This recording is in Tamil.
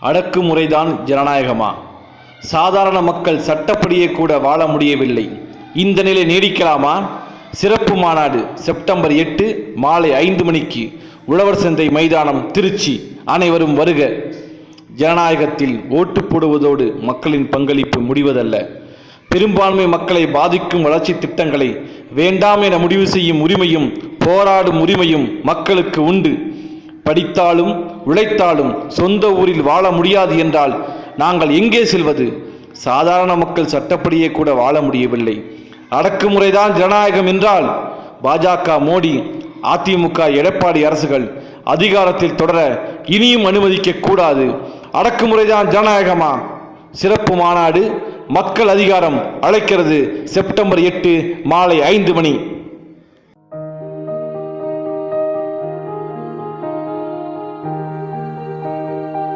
அடக்குமுறைதான் ஜனநாயகமா? சாதாரண மக்கள் சட்டப்படியே கூட வாழ முடியவில்லை. இந்த நிலை நீடிக்கலாமா? சிறப்பு மாநாடு செப்டம்பர் 8 மாலை 5 மணிக்கு உழவர் சந்தை மைதானம், திருச்சி. அனைவரும் வருக. ஜனநாயகத்தில் ஓட்டு போடுவதோடு மக்களின் பங்களிப்பு முடிவதல்ல. பெரும்பான்மை மக்களை பாதிக்கும் வளர்ச்சி திட்டங்களை வேண்டாம் என முடிவு செய்யும் உரிமையும் போராடும் உரிமையும் மக்களுக்கு உண்டு. படித்தாலும் உழைத்தாலும் சொந்த ஊரில் வாழ முடியாது என்றால் நாங்கள் எங்கே செல்வது? சாதாரண மக்கள் சட்டப்படியே கூட வாழ முடியவில்லை. அடக்குமுறைதான் ஜனநாயகம் என்றால் பாஜக, மோடி, அதிமுக, எடப்பாடி அரசுகள் அதிகாரத்தில் தொடர இனியும் அனுமதிக்க கூடாது. அடக்குமுறைதான் ஜனநாயகமா? சிறப்பு மாநாடு மக்கள் அதிகாரம் அழைக்கிறது. செப்டம்பர் 8 மாலை 5 மணி.